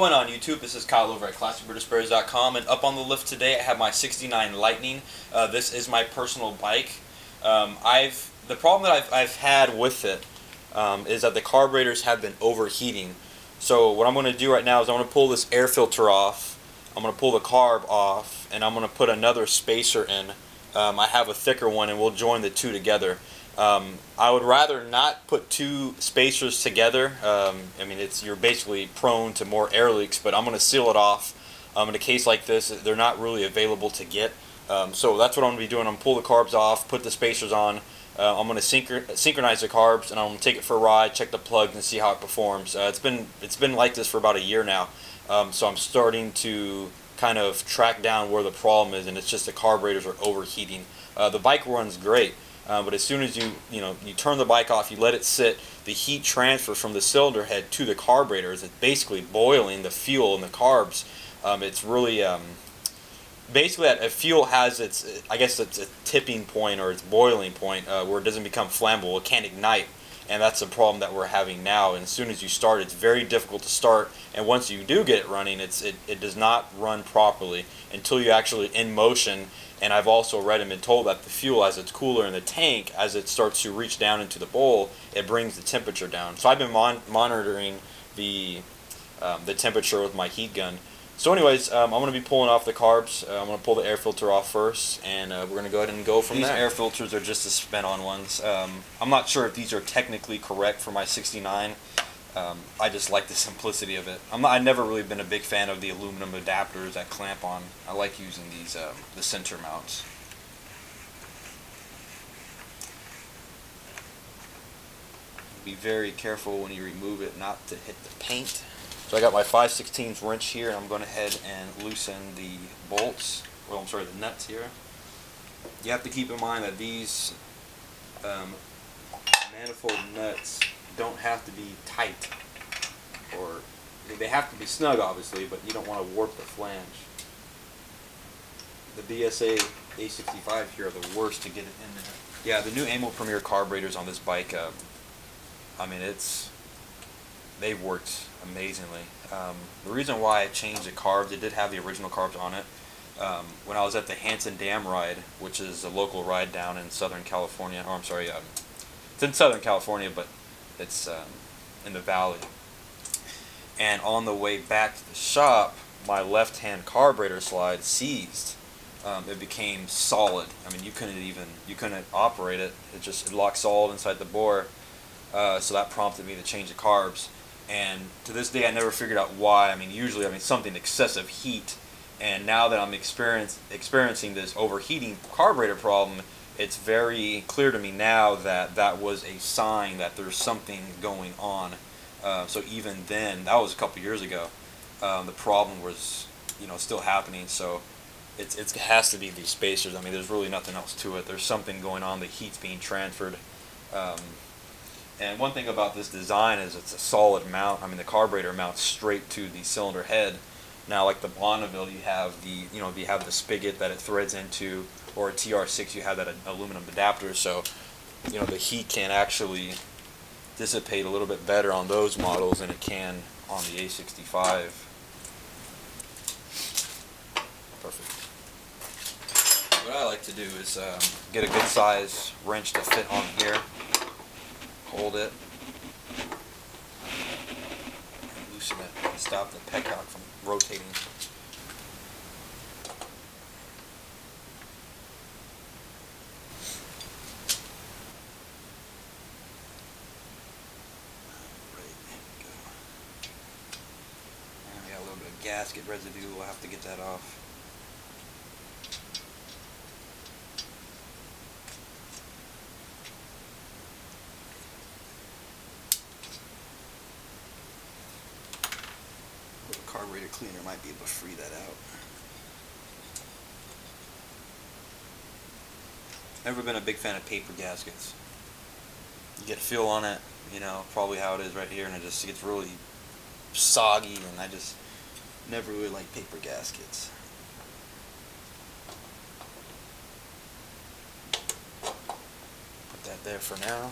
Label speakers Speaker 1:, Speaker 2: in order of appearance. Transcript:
Speaker 1: going on YouTube? This is Kyle over at ClassicBritishBears.com, and up on the lift today I have my 69 Lightning. This is my personal bike. The problem that I've had with it is that the carburetors have been overheating. So what I'm going to do right now is I'm going to pull this air filter off, I'm going to pull the carb off, and I'm going to put another spacer in. I have a thicker one and we'll join the two together. I would rather not put two spacers together. I mean, you're basically prone to more air leaks, but I'm going to seal it off. In a case like this, they're not really available to get. So that's what I'm going to be doing. I'm going to pull the carbs off, put the spacers on. I'm going to synchronize the carbs, and I'm going to take it for a ride, check the plugs, and see how it performs. It's been like this for about a year now, so I'm starting to kind of track down where the problem is, and it's just the carburetors are overheating. The bike runs great. But as soon as you turn the bike off, you let it sit, the heat transfer from the cylinder head to the carburetors. It's basically boiling the fuel and the carbs. It's really basically a fuel has its, I guess it's a tipping point or its boiling point where it doesn't become flammable. It can't ignite, and that's the problem that we're having now. And as soon as you start, it's very difficult to start. And once you do get it running, it does not run properly until you actually in motion. And I've also read and been told that the fuel, as it's cooler in the tank, as it starts to reach down into the bowl, it brings the temperature down. So I've been monitoring the temperature with my heat gun. So anyways, I'm going to be pulling off the carbs. I'm going to pull the air filter off first, and we're going to go ahead and go from there. These air filters are just the spin-on ones. I'm not sure if these are technically correct for my 69. I just like the simplicity of it. I've never really been a big fan of the aluminum adapters that clamp on. I like using these, the center mounts. Be very careful when you remove it not to hit the paint. So I got my 5/16 wrench here, and I'm going ahead and loosen the bolts. Well, I'm sorry, the nuts here. You have to keep in mind that these manifold nuts don't have to be tight, or they have to be snug obviously, but you don't want to warp the flange. The BSA A65 here are the worst to get it in there. Yeah, the new Amal Premier carburetors on this bike, I mean, they've worked amazingly. The reason why I changed the carbs, it did have the original carbs on it. When I was at the Hanson Dam ride, which is a local ride down in Southern California, or I'm sorry, it's in Southern California, but it's in the valley. And on the way back to the shop, my left-hand carburetor slide seized. It became solid. I mean, you couldn't operate it. It locked solid inside the bore. So that prompted me to change the carbs. And to this day, I never figured out why. I mean, usually, something excessive heat. And now that I'm experiencing this overheating carburetor problem, it's very clear to me now that that was a sign that there's something going on. So even then, that was a couple years ago, the problem was, still happening. So it has to be these spacers. I mean, there's really nothing else to it. There's something going on. The heat's being transferred. And one thing about this design is it's a solid mount. I mean, the carburetor mounts straight to the cylinder head. Now, like the Bonneville, you have the spigot that it threads into, or a TR6, you have that aluminum adapter. So, the heat can actually dissipate a little bit better on those models than it can on the A65. Perfect. What I like to do is get a good size wrench to fit on here. Hold it, and loosen it, and stop the petcock from rotating. And we got a little bit of gasket residue, we'll have to get that off. Carburetor cleaner might be able to free that out. Never been a big fan of paper gaskets. You get a feel on it, probably how it is right here, and it just gets really soggy, and I just never really like paper gaskets. Put that there for now.